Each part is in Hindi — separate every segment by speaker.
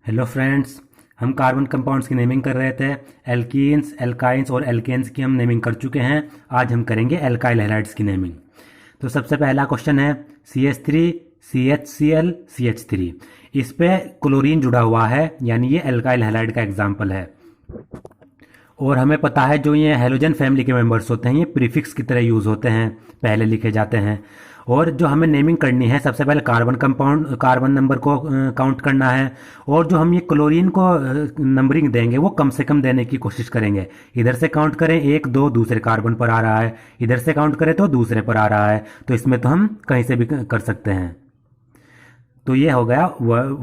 Speaker 1: हेलो फ्रेंड्स, हम कार्बन कंपाउंड्स की नेमिंग कर रहे थे। एल्कीन्स, एल्काइंस और एल्केन्स की हम नेमिंग कर चुके हैं। आज हम करेंगे एल्काइल हैलाइड्स की नेमिंग। तो सबसे पहला क्वेश्चन है CH3 CHCl CH3। इस पे क्लोरीन जुड़ा हुआ है, यानी ये एल्काइल हैलाइड का एग्जाम्पल है। और हमें पता है जो ये हेलोजन फैमिली के मेंबर्स होते हैं ये प्रीफिक्स की तरह यूज़ होते हैं, पहले लिखे जाते हैं। और जो हमें नेमिंग करनी है, सबसे पहले कार्बन कंपाउंड, कार्बन नंबर को काउंट करना है। और जो हम ये क्लोरीन को नंबरिंग देंगे वो कम से कम देने की कोशिश करेंगे। इधर से काउंट करें 1 2, दूसरे कार्बन पर आ रहा है। इधर से काउंट करें तो दूसरे पर आ रहा है। तो इसमें तो हम कहीं से भी कर सकते हैं। तो ये हो गया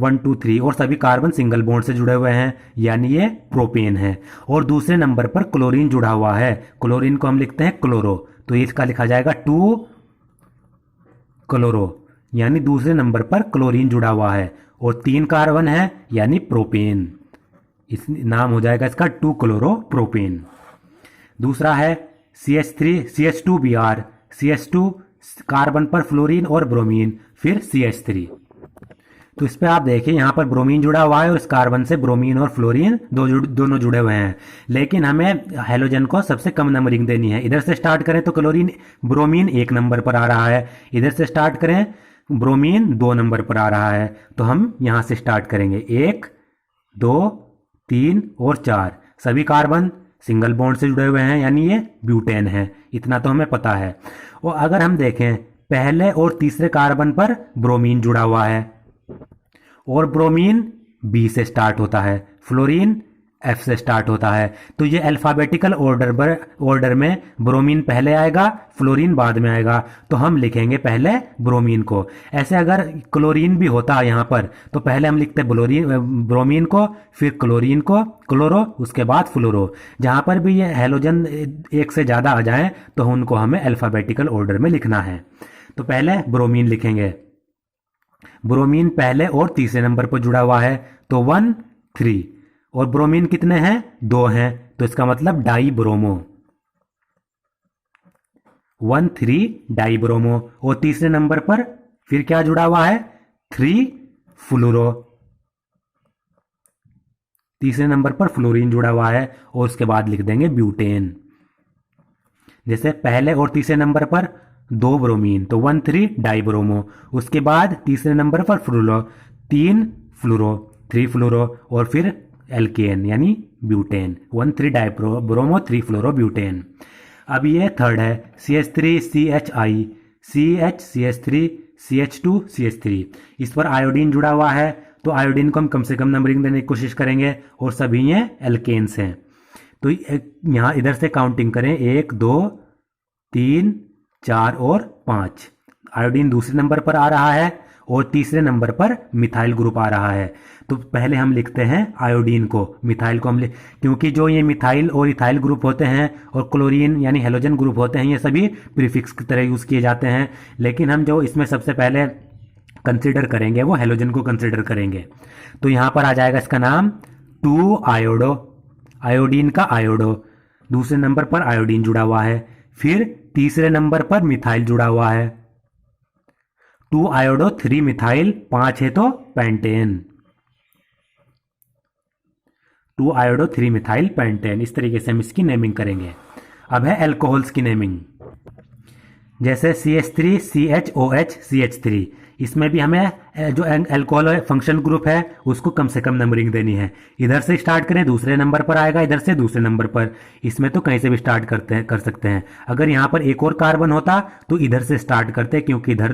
Speaker 1: 1 2 3। और सभी कार्बन सिंगल बॉन्ड से जुड़े हुए हैं, यानी ये प्रोपेन है। और दूसरे नंबर पर क्लोरीन जुड़ा हुआ है। क्लोरीन को हम लिखते हैं क्लोरो, तो इसका लिखा जाएगा 2 क्लोरो, यानी दूसरे नंबर पर क्लोरीन जुड़ा हुआ है। और 3 कार्बन है, यानी प्रोपेन। इस नाम हो जाएगा इसका 2 क्लोरो प्रोपेन। दूसरा है CH3 CH2Br। CH2 कार्बन पर फ्लोरीन और ब्रोमीन, फिर CH3। तो इस पे आप देखिए यहाँ पर ब्रोमीन जुड़ा हुआ है और इस कार्बन से ब्रोमीन और फ्लोरीन दोनों जुड़े हुए हैं। लेकिन हमें हेलोजन को सबसे कम नंबरिंग देनी है। इधर से स्टार्ट करें तो क्लोरीन ब्रोमीन 1 नंबर पर आ रहा है। इधर से स्टार्ट करें ब्रोमीन 2 नंबर पर आ रहा है। तो हम यहाँ से स्टार्ट करेंगे 1 2 3 और 4। सभी कार्बन सिंगल बॉन्ड से जुड़े हुए हैं, यानी ये ब्यूटेन है। इतना तो हमें पता है। और अगर हम देखें पहले और तीसरे कार्बन पर ब्रोमीन जुड़ा हुआ है और ब्रोमीन B से स्टार्ट होता है, फ्लोरीन F से स्टार्ट होता है। तो ये अल्फाबेटिकल ऑर्डर में ब्रोमीन पहले आएगा, फ्लोरीन बाद में आएगा। तो हम लिखेंगे पहले ब्रोमीन को। ऐसे अगर क्लोरीन भी होता यहाँ पर तो पहले हम लिखते ब्रोमीन को, फिर क्लोरीन को, क्लोरो, उसके बाद फ्लोरो। जहाँ पर भी ये हेलोजन एक से ज़्यादा आ जाए तो उनको हमें अल्फाबेटिकल ऑर्डर में लिखना है। तो पहले ब्रोमीन लिखेंगे। ब्रोमीन पहले और तीसरे नंबर पर जुड़ा हुआ है, तो 1 3। और ब्रोमीन कितने हैं? 2 हैं, तो इसका मतलब डाई ब्रोमो। 1 3 die bromo. और तीसरे नंबर पर फिर क्या जुड़ा हुआ है? 3 फ्लोरो। तीसरे नंबर पर फ्लोरीन जुड़ा हुआ है और उसके बाद लिख देंगे ब्यूटेन। जैसे पहले और तीसरे नंबर पर 2 ब्रोमीन, तो 1 3 डाई ब्रोमो। उसके बाद तीसरे नंबर पर फ्लोरो, 3 फ्लोरो, 3 फ्लोरो, और फिर एल्केन यानी ब्यूटेन, 1 3 डाई ब्रोमो 3 फ्लोरो ब्यूटेन। अब ये थर्ड है CH3 CHI, CH CH3 CH2 CH3। इस पर आयोडीन जुड़ा हुआ है, तो आयोडीन को हम कम से कम नंबरिंग देने की कोशिश करेंगे। और सभी ये एल्केन्स हैं। तो यहाँ इधर से काउंटिंग करें 1 2 3 4 और 5। आयोडीन दूसरे नंबर पर आ रहा है और तीसरे नंबर पर मिथाइल ग्रुप आ रहा है। तो पहले हम लिखते हैं आयोडीन को, मिथाइल को हम क्योंकि जो ये मिथाइल और इथाइल ग्रुप होते हैं और क्लोरीन यानी हेलोजन ग्रुप होते हैं, ये सभी प्रीफिक्स की तरह यूज़ किए जाते हैं। लेकिन हम जो इसमें सबसे पहले कंसिडर करेंगे वो हेलोजन को कंसिडर करेंगे। तो यहाँ पर आ जाएगा इसका नाम 2 आयोडो, आयोडीन का आयोडो। दूसरे नंबर पर आयोडीन जुड़ा हुआ है, फिर तीसरे नंबर पर मिथाइल जुड़ा हुआ है, 2 आयोडो 3 मिथाइल, 5 है तो पेंटेन, 2 आयोडो 3 मिथाइल पेंटेन। इस तरीके से हम इसकी नेमिंग करेंगे। अब है एल्कोहल्स की नेमिंग। जैसे CH3 CHOH CH3। इसमें भी हमें जो एल्कोहल फंक्शन ग्रुप है उसको कम से कम नंबरिंग देनी है। इधर से स्टार्ट करें दूसरे नंबर पर आएगा, इधर से दूसरे नंबर पर। इसमें तो कहीं से भी स्टार्ट कर सकते हैं। अगर यहाँ पर एक और कार्बन होता तो इधर से स्टार्ट करते, क्योंकि इधर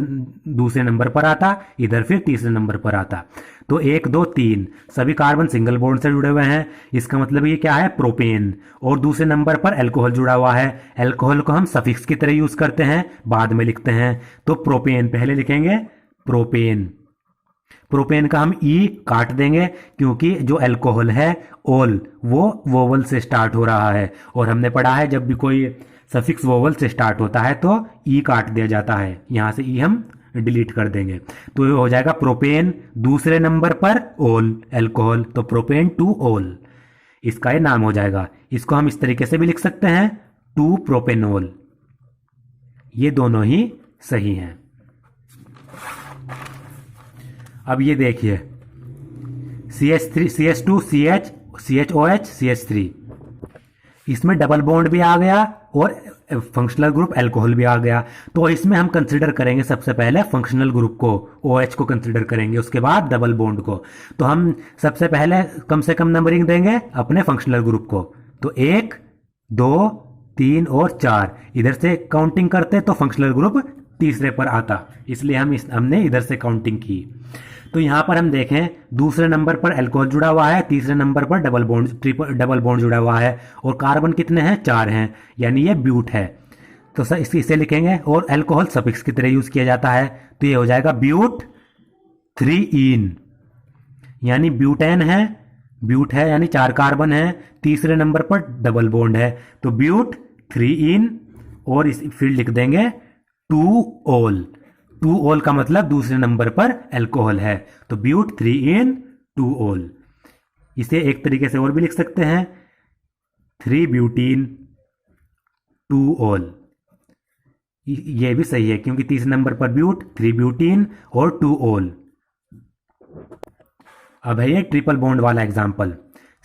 Speaker 1: दूसरे नंबर पर आता, इधर फिर तीसरे नंबर पर आता। तो 1 2 3 सभी कार्बन सिंगल बॉन्ड से जुड़े हुए हैं। इसका मतलब ये क्या है? प्रोपेन। और दूसरे नंबर पर अल्कोहल जुड़ा हुआ है। अल्कोहल को हम सफिक्स की तरह यूज करते हैं, बाद में लिखते हैं। तो प्रोपेन पहले लिखेंगे, प्रोपेन। प्रोपेन का हम ई काट देंगे, क्योंकि जो अल्कोहल है ओल वो वोवल से स्टार्ट हो रहा है। और हमने पढ़ा है जब भी कोई सफिक्स वोवल से स्टार्ट होता है तो ई काट दिया जाता है। यहां से ई हम डिलीट कर देंगे। तो ये हो जाएगा प्रोपेन। दूसरे नंबर पर ओल अल्कोहल, तो प्रोपेन 2 ओल, इसका ये नाम हो जाएगा। इसको हम इस तरीके से भी लिख सकते हैं 2 प्रोपेनोल। ये दोनों ही सही हैं। अब ये देखिए CH3 CH2 CH CHOH CH3, इसमें डबल बॉन्ड भी आ गया और फंक्शनल ग्रुप अल्कोहल भी आ गया। तो इसमें हम कंसिडर करेंगे सबसे पहले फंक्शनल ग्रुप को, OH को कंसिडर करेंगे, उसके बाद डबल बॉन्ड को। तो हम सबसे पहले कम से कम नंबरिंग देंगे अपने फंक्शनल ग्रुप को। तो 1 2 3 और 4 इधर से काउंटिंग करते तो फंक्शनल ग्रुप तीसरे पर आता, इसलिए हमने इधर से काउंटिंग की। तो यहां पर हम देखें दूसरे नंबर पर अल्कोहल जुड़ा हुआ है, तीसरे नंबर पर डबल बॉन्ड जुड़ा हुआ है, और कार्बन कितने हैं? 4 हैं, यानी ये ब्यूट है। तो सर इसे लिखेंगे, और अल्कोहल सफिक्स की तरह यूज किया जाता है, तो ये हो जाएगा ब्यूट 3इन, यानी ब्यूटेन है, ब्यूट है यानी 4 कार्बन है, तीसरे नंबर पर डबल बॉन्ड है, तो ब्यूट 3इन, और इस फिर लिख देंगे 2 ऑल का मतलब दूसरे नंबर पर अल्कोहल है, तो ब्यूट 3इन 2 ऑल। इसे एक तरीके से और भी लिख सकते हैं 3 ब्यूटीन 2 ऑल, ये भी सही है क्योंकि तीसरे नंबर पर ब्यूट, 3 ब्यूटीन और 2 ऑल। अब है ये ट्रिपल बॉन्ड वाला example,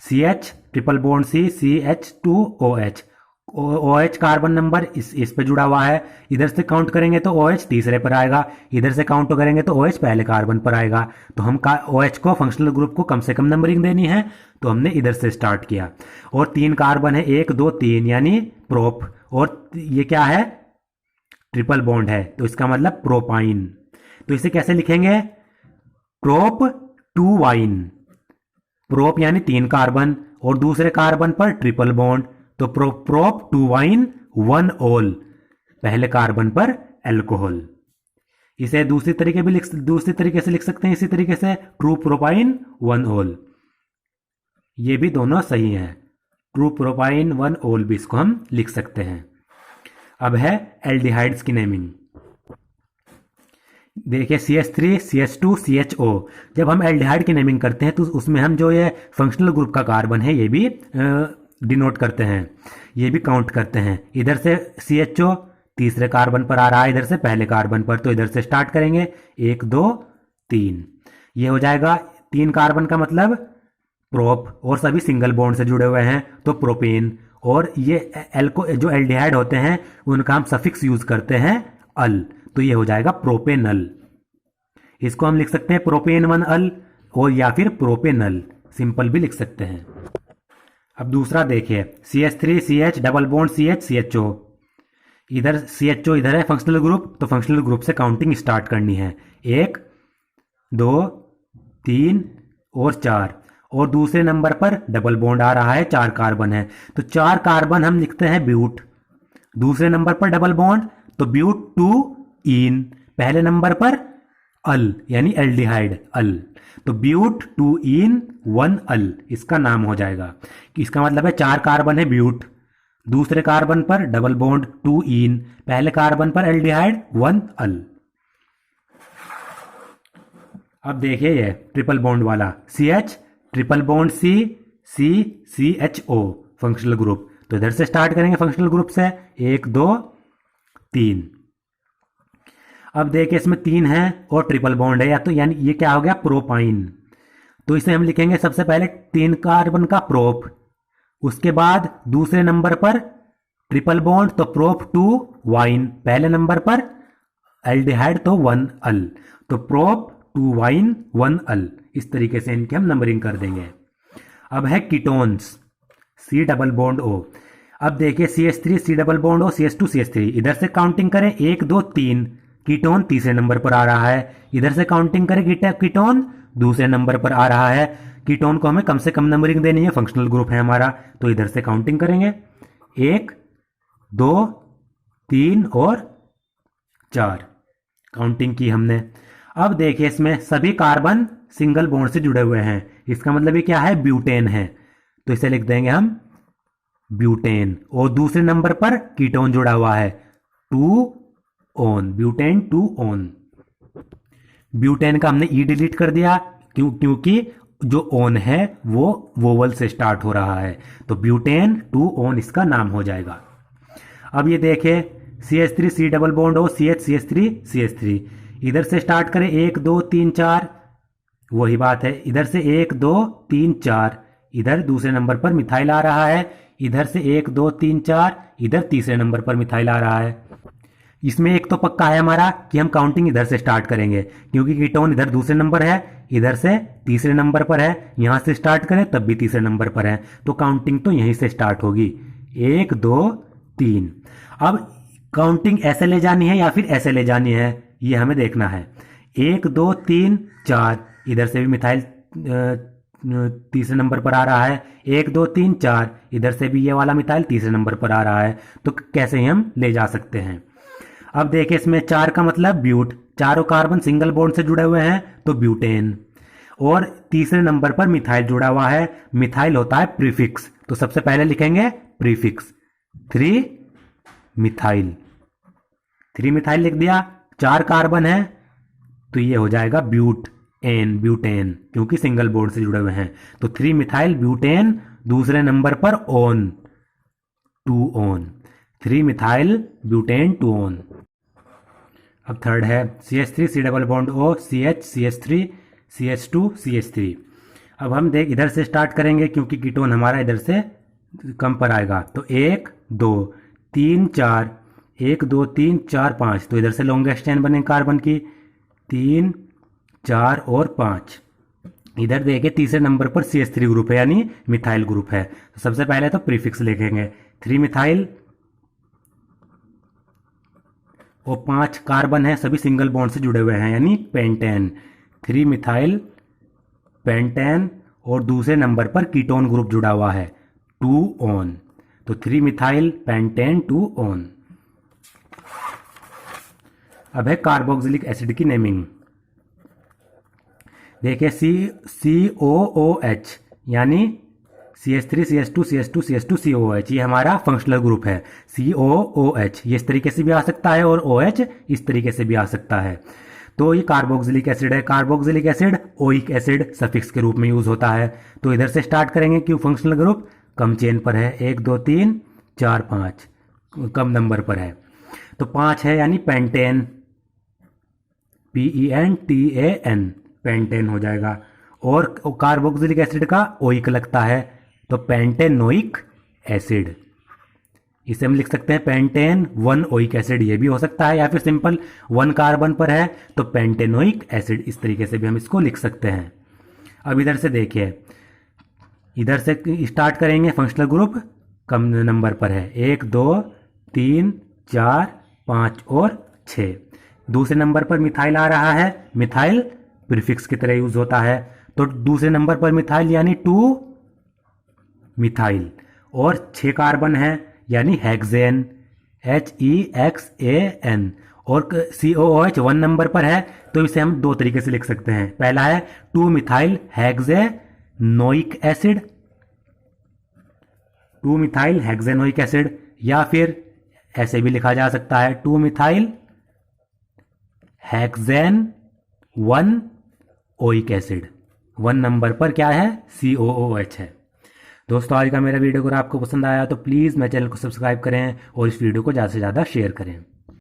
Speaker 1: CH triple bond C CH2OH, OH carbon number इस पे जुड़ा हुआ है, इधर से काउंट करेंगे तो OH तीसरे पर आएगा, इधर से काउंट करेंगे तो OH पहले कार्बन पर आएगा। तो हम OH को फंक्शनल ग्रुप को कम से कम नंबरिंग देनी है, तो हमने इधर से स्टार्ट किया। और 3 कार्बन है, 1 2 3 यानी प्रोप, और ये क्या है? ट्रिपल बॉन्ड है, तो इसका मतलब प्रोपाइन। तो इसे कैसे लिखेंगे? प्रोप 2 वाइन, प्रोप यानी 3 कार्बन और दूसरे कार्बन पर ट्रिपल बॉन्ड, तो प्रोप 2 वाइन 1 ऑल, पहले कार्बन पर अल्कोहल। इसे दूसरी तरीके से लिख सकते हैं, इसी तरीके से ट्रू प्रोपाइन 1 ऑल, ये भी दोनों सही हैं, ट्रू प्रोपाइन 1 ऑल भी इसको हम लिख सकते हैं। अब है एल्डिहाइड्स की नेमिंग। देखिए CH3 CH2 CHO, जब हम एल्डिहाइड की नेमिंग करते हैं तो उसमें हम जो ये फंक्शनल ग्रुप का कार्बन है ये भी डिनोट करते हैं, ये भी काउंट करते हैं। इधर से CHO तीसरे कार्बन पर आ रहा है, इधर से पहले कार्बन पर, तो इधर से स्टार्ट करेंगे 1 2 3, ये हो जाएगा 3 कार्बन का मतलब प्रोप, और सभी सिंगल बॉन्ड से जुड़े हुए हैं तो प्रोपेन। और ये जो एल्डिहाइड होते हैं उनका हम सफिक्स यूज करते हैं अल, तो ये हो जाएगा प्रोपेनल। इसको हम लिख सकते हैं प्रोपेन 1 अल, और या फिर प्रोपेनल सिंपल भी लिख सकते हैं। अब दूसरा देखिए CH3 CH double bond CH CHO, इधर CHO इधर है फंक्शनल ग्रुप, तो फंक्शनल ग्रुप से काउंटिंग स्टार्ट करनी है 1 2 3 और 4, और दूसरे नंबर पर डबल बॉन्ड आ रहा है, 4 कार्बन है, तो 4 कार्बन हम लिखते हैं ब्यूट, दूसरे नंबर पर डबल बॉन्ड तो ब्यूट 2 इन, पहले नंबर पर अल यानी एल्डिहाइड अल, तो ब्यूट 2 इन 1 अल इसका नाम हो जाएगा। इसका मतलब है 4 कार्बन है ब्यूट, दूसरे कार्बन पर डबल बॉन्ड 2 इन, पहले कार्बन पर एल्डिहाइड 1 अल। अब देखिए ये ट्रिपल बॉन्ड वाला CH triple bond C CHO functional group, तो इधर से स्टार्ट करेंगे फंक्शनल ग्रुप से 1 2 3। अब देखिए इसमें 3 है और ट्रिपल बॉन्ड है, या तो यानी ये क्या हो गया? प्रोपाइन। तो इसे हम लिखेंगे सबसे पहले 3 कार्बन का प्रोप, उसके बाद दूसरे नंबर पर ट्रिपल बॉन्ड तो प्रोप 2 वाइन, पहले नंबर पर एल्डिहाइड तो 1 अल, तो प्रोप 2 वाइन 1 अल, इस तरीके से इनकी हम नंबरिंग कर देंगे। अब है ketones C double bond O। अब देखिए CH3 C double bond O CH2 CH3, इधर से काउंटिंग करें 1 2 3, कीटोन तीसरे नंबर पर आ रहा है, इधर से काउंटिंग करें कीटोन दूसरे नंबर पर आ रहा है, कीटोन को हमें कम से कम नंबरिंग देनी है, फंक्शनल ग्रुप है हमारा, तो इधर से काउंटिंग करेंगे 1 2 3 और 4, काउंटिंग की हमने। अब देखिए इसमें सभी कार्बन सिंगल बॉन्ड से जुड़े हुए हैं, इसका मतलब ये क्या है? ब्यूटेन है, तो इसे लिख देंगे हम ब्यूटेन, और दूसरे नंबर पर कीटोन जुड़ा हुआ है 2 ऑन, ब्यूटेन 2 ऑन। ब्यूटेन का हमने ई डिलीट कर दिया क्योंकि जो ऑन है वो वोवल से स्टार्ट हो रहा है, तो ब्यूटेन 2 ऑन इसका नाम हो जाएगा। अब ये देखें CH3 C double bond O CH CH3 CH3, इधर से स्टार्ट करें 1 2 3 4, वही बात है, इधर से 1 2 3 4, इधर दूसरे नंबर पर मिथाइल आ रहा है, इधर से 1 2 3 4, इधर तीसरे नंबर पर मिथाइल आ रहा है। इसमें एक तो पक्का है हमारा कि हम काउंटिंग इधर से स्टार्ट करेंगे, क्योंकि कीटोन इधर दूसरे नंबर है, इधर से तीसरे नंबर पर है, यहां से स्टार्ट करें तब भी तीसरे नंबर पर है, तो काउंटिंग तो यहीं से स्टार्ट होगी। 1 2 3। अब काउंटिंग ऐसे ले जानी है या फिर ऐसे ले जानी है, ये हमें देखना है। 1 2 3 4, इधर से भी मिथाइल तीसरे नंबर पर आ रहा है, 1 2 3 4, इधर से भी ये वाला मिथाइल तीसरे नंबर पर आ रहा है, तो कैसे ही हम ले जा सकते हैं। अब देखिए इसमें 4 का मतलब ब्यूट, चारों कार्बन सिंगल बॉन्ड से जुड़े हुए हैं तो ब्यूटेन, और तीसरे नंबर पर मिथाइल जुड़ा हुआ है, मिथाइल होता है प्रीफिक्स, तो सबसे पहले लिखेंगे प्रीफिक्स 3 मिथाइल। 3 मिथाइल लिख दिया, 4 कार्बन है तो ये हो जाएगा ब्यूटेन, क्योंकि सिंगल बॉन्ड से जुड़े हुए हैं, तो 3 मिथाइल ब्यूटेन, दूसरे नंबर पर own 2 own, 3 methyl butane 2 own. अब थर्ड है CH3 C double bond O CH CH3 CH2 CH3। अब हम देख इधर से स्टार्ट करेंगे क्योंकि कीटोन हमारा इधर से कम पर आएगा, तो 1 2 3 4, 1 2 3 4 5, तो इधर से लॉन्गेस्ट चेन बने कार्बन की 3 4 और 5। इधर देखिए तीसरे नंबर पर CH3 ग्रुप है यानी मिथाइल ग्रुप है, तो सबसे पहले तो प्रीफिक्स लिखेंगे 3 मिथाइल और 5 कार्बन है, सभी सिंगल बॉन्ड से जुड़े हुए हैं यानी पेंटेन, 3 मिथाइल पेंटेन, और दूसरे नंबर पर कीटोन ग्रुप जुड़ा हुआ है 2 ओन, तो 3 मिथाइल पेंटेन 2 ओन। अब है कार्बोक्सिलिक एसिड की नेमिंग। देखिए COOH यानी CH3 CH2 CH2 CH2 COOH, ये हमारा फंक्शनल ग्रुप है। COOH ये इस तरीके से भी आ सकता है और OH इस तरीके से भी आ सकता है, तो ये कार्बोक्सिलिक एसिड है। Carboxylic acid oic acid suffix के रूप में यूज होता है, तो इधर से स्टार्ट करेंगे क्यों फंक्शनल ग्रुप कम चेन पर है, 1 2 3 4 5 कम नंबर पर है, तो 5 है यानी पेंटेन PENTAN पेंटेन हो जाएगा, और कार्बोक्सिलिक एसिड का ओइक लगता है तो पेंटेनोइक एसिड, इसे हम लिख सकते हैं पेंटेन 1 ओइक एसिड, ये भी हो सकता है, या फिर सिंपल 1 कार्बन पर है तो पेंटेनोइक एसिड, इस तरीके से भी हम इसको लिख सकते हैं। अब इधर से देखिए, इधर से स्टार्ट करेंगे, फंक्शनल ग्रुप कम नंबर पर है, 1 2 3 4 5 और 6, दूसरे नंबर पर मिथाइल आ रहा है, मिथाइल प्रीफिक्स की तरह यूज होता है, तो दूसरे नंबर पर मिथाइल यानी 2 मिथाइल, और 6 कार्बन है यानी हेक्सेन HEXAN, और COOH 1 नंबर पर है तो इसे हम 2 तरीके से लिख सकते हैं। पहला है 2 मिथाइल हेक्सेनोइक एसिड, 2 मिथाइल हेक्सेनोइक एसिड, या फिर ऐसे भी लिखा जा सकता है 2 methyl hexane 1 oic acid, 1 number पर क्या है COOH है। दोस्तों आज का मेरा वीडियो अगर आपको पसंद आया तो प्लीज़ मेरे चैनल को सब्सक्राइब करें और इस वीडियो को ज़्यादा से ज़्यादा शेयर करें।